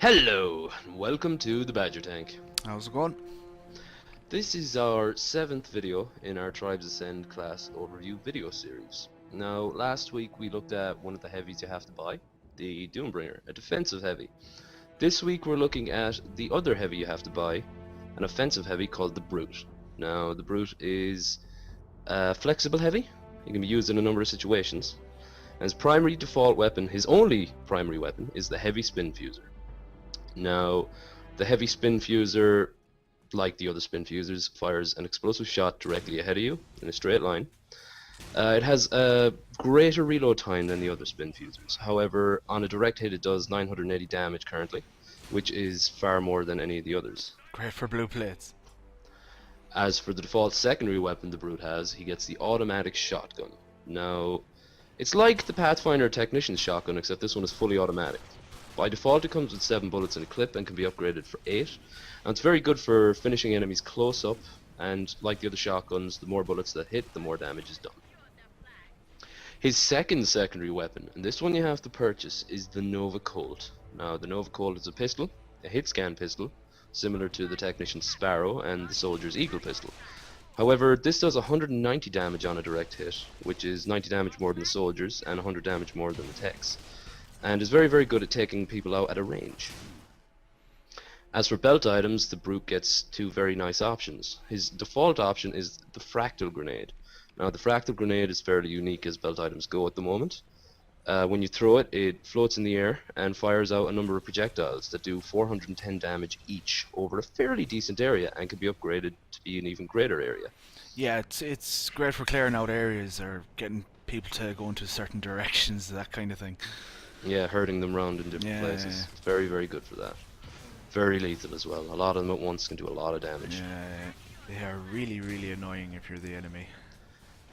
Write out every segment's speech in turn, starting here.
Hello, and welcome to the Badger Tank. How's it going? This is our 7th video in our Tribes Ascend class overview video series. Now, last week we looked at one of the heavies you have to buy, the Doombringer, a defensive heavy. This week we're looking at the other heavy you have to buy, an offensive heavy called the Brute. Now, the Brute is a flexible heavy. It can be used in a number of situations. And his primary default weapon, his only primary weapon, is the heavy spin fuser. Now, the heavy spin fuser, like the other spin fusers, fires an explosive shot directly ahead of you in a straight line. It has a greater reload time than the other spin fusers. However, on a direct hit it does 980 damage currently, which is far more than any of the others. Great for blue plates. As for the default secondary weapon the Brute has, he gets the automatic shotgun. Now, it's like the Pathfinder Technician's shotgun, except this one is fully automatic. By default it comes with 7 bullets in a clip and can be upgraded for 8. And it's very good for finishing enemies close up, and like the other shotguns, the more bullets that hit, the more damage is done. His second secondary weapon, and this one you have to purchase, is the Nova Colt. Now, the Nova Colt is a pistol, a hit scan pistol, similar to the Technician's Sparrow and the Soldier's Eagle pistol. However, this does 190 damage on a direct hit, which is 90 damage more than the Soldier's and 100 damage more than the Tech's, and is very good at taking people out at a range. As for belt items, the Brute gets 2 very nice options. His default option is the Fractal Grenade. Now, the Fractal Grenade is fairly unique as belt items go at the moment. When you throw it, it floats in the air and fires out a number of projectiles that do 410 damage each over a fairly decent area and can be upgraded to be an even greater area. Yeah, it's great for clearing out areas or getting people to go into certain directions, that kind of thing. Yeah, herding them around in different places. Yeah. It's very good for that. Very lethal as well. A lot of them at once can do a lot of damage. Yeah, they are really annoying if you're the enemy.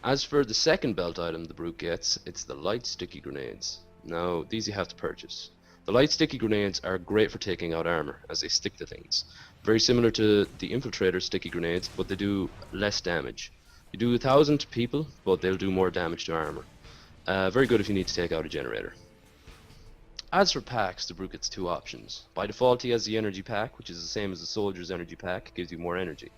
As for the second belt item the Brute gets, it's the light sticky grenades. Now, these you have to purchase. The light sticky grenades are great for taking out armor, as they stick to things. Very similar to the Infiltrator sticky grenades, but they do less damage. You do 1,000 to people, but they'll do more damage to armor. Very good if you need to take out a generator. As for packs, the Brute gets 2 options. By default he has the energy pack, which is the same as the soldier's energy pack. It gives you more energy.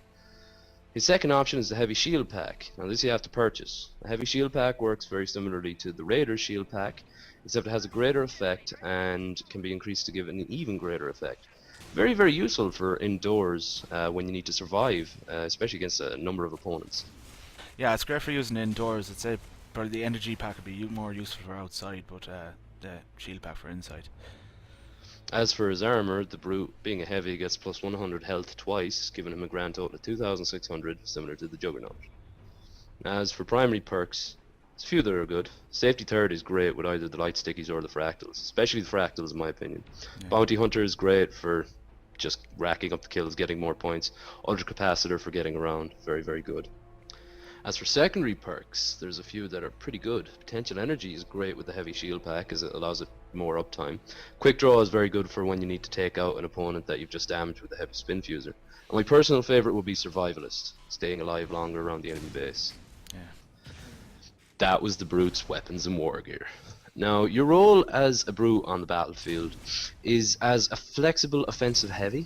His second option is the heavy shield pack. Now, this you have to purchase. The heavy shield pack works very similarly to the Raider's shield pack, except it has a greater effect and can be increased to give an even greater effect. Very useful for indoors when you need to survive, especially against a number of opponents. Yeah, it's great for using indoors. I'd say probably the energy pack would be more useful for outside, but the shield pack for inside. As for his armor, the Brute, being a heavy, gets plus 100 health twice, giving him a grand total of 2,600, similar to the Juggernaut. As for primary perks, there's a few that are good. Safety third is great with either the light stickies or the fractals, especially the fractals in my opinion. Yeah. Bounty Hunter is great for just racking up the kills, getting more points. Ultra Capacitor for getting around, very good. As for secondary perks, there's a few that are pretty good. Potential Energy is great with the heavy shield pack as it allows it more uptime. Quick Draw is very good for when you need to take out an opponent that you've just damaged with a heavy spin fuser. And my personal favourite would be Survivalist, staying alive longer around the enemy base. Yeah. That was the Brute's weapons and war gear. Now, your role as a Brute on the battlefield is as a flexible offensive heavy.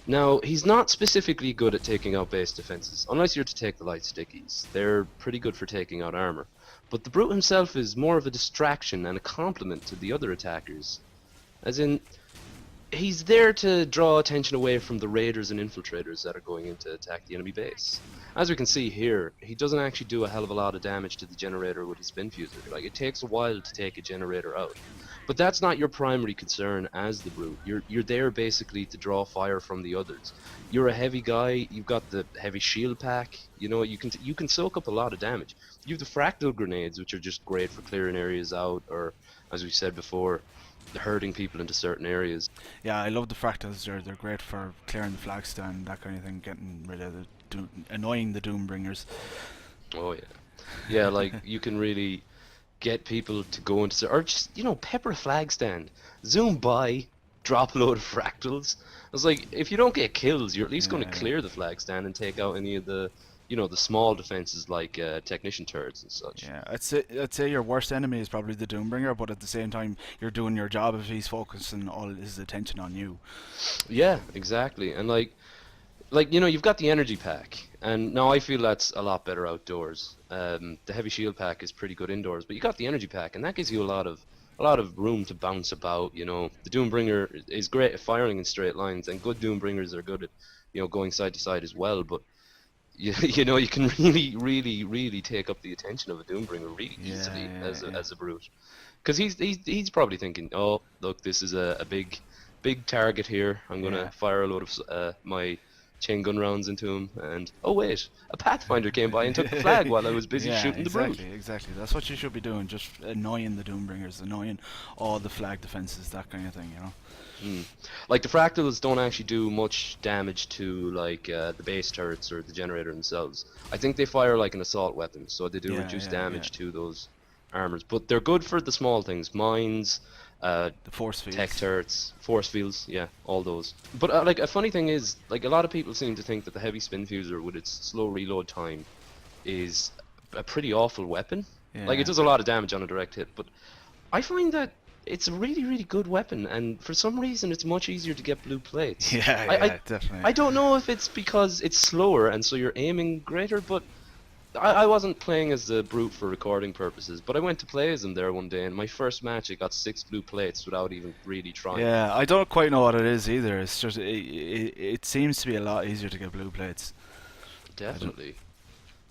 Now, he's not specifically good at taking out base defenses, unless you're to take the light stickies. They're pretty good for taking out armor. But the Brute himself is more of a distraction and a complement to the other attackers. As in, he's there to draw attention away from the raiders and infiltrators that are going in to attack the enemy base. As we can see here, he doesn't actually do a hell of a lot of damage to the generator with his spin fuser. Like, it takes a while to take a generator out. But that's not your primary concern as the Brute. You're there basically to draw fire from the others. You're a heavy guy, you've got the heavy shield pack, you know, you can soak up a lot of damage. You have the fractal grenades, which are just great for clearing areas out, or as we said before, herding people into certain areas. Yeah, I love the fractals. They're great for clearing the flag stand, that kind of thing, getting rid of the annoying the Doombringers. Oh yeah. Yeah, like you can really get people to go into, or just, you know, pepper a flag stand, zoom by, drop a load of fractals. I was like, if you don't get kills, you're at least going to clear the flag stand and take out any of the you know, the small defenses like technician turrets and such. Yeah, I'd say your worst enemy is probably the Doombringer, but at the same time, you're doing your job if he's focusing all his attention on you. Yeah, exactly. And like you know, you've got the energy pack, and now I feel that's a lot better outdoors. The heavy shield pack is pretty good indoors, but you got the energy pack, and that gives you a lot of room to bounce about. You know, the Doombringer is great at firing in straight lines, and good Doombringers are good at, you know, going side to side as well. But you know, you can really take up the attention of a Doombringer really Yeah, easily yeah, yeah. as a brute, because he's probably thinking, oh look, this is a big target here. I'm gonna Yeah. fire a load of my chain gun rounds into him, and oh wait, a Pathfinder came by and took the flag while I was busy Yeah, shooting the brute. exactly. That's what you should be doing. Just annoying the Doombringers, annoying all the flag defenses, that kind of thing. You know. Hmm. Like the fractals don't actually do much damage to like the base turrets or the generator themselves. I think they fire like an assault weapon, so they do Yeah, reduce yeah. damage to those armors. But they're good for the small things, mines, The force tech fields. turrets, force fields, yeah, all those. But like a funny thing is, like a lot of people seem to think that the heavy spin fuser with its slow reload time is a pretty awful weapon. Like it Yeah. does a lot of damage on a direct hit, but I find that it's a really good weapon, and for some reason it's much easier to get blue plates. Yeah, I, I yeah, definitely. I don't know if it's because it's slower and so you're aiming greater, but I wasn't playing as the brute for recording purposes, but I went to play as him there one day, and my first match I got 6 blue plates without even really trying. Yeah, I don't quite know what it is either. It's just it seems to be a lot easier to get blue plates. I don't. Definitely.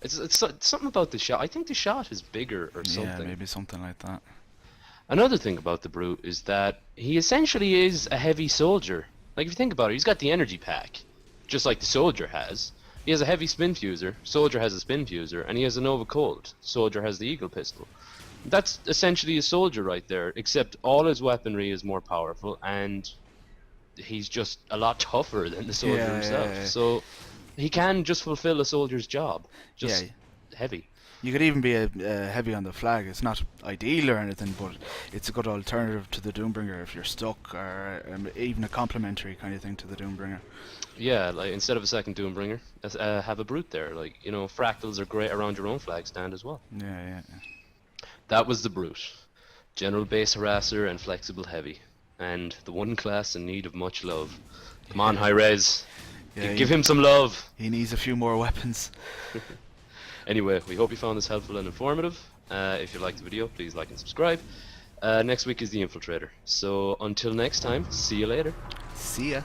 It's something about the shot. I think the shot is bigger or Yeah, something. maybe something like that. Another thing about the Brute is that he essentially is a heavy soldier. Like if you think about it, he's got the energy pack, just like the soldier has. He has a heavy spin fuser, soldier has a spin fuser, and he has a Nova Colt, soldier has the Eagle pistol. That's essentially a soldier right there, except all his weaponry is more powerful, and he's just a lot tougher than the soldier Yeah, himself. yeah, So he can just fulfill a soldier's job, yeah. just heavy. You could even be a heavy on the flag. It's not ideal or anything, but it's a good alternative to the Doombringer if you're stuck, or even a complementary kind of thing to the Doombringer. Yeah, like instead of a second Doombringer, have a brute there. Like, you know, fractals are great around your own flag stand as well. Yeah, yeah. That was the brute. General base harasser and flexible heavy. And the one class in need of much love. Come on, Yeah, Hi-Rez. yeah. Give him some love. He needs a few more weapons. Anyway, we hope you found this helpful and informative. If you liked the video, please like and subscribe. Next week is the Infiltrator. So until next time, see you later. See ya.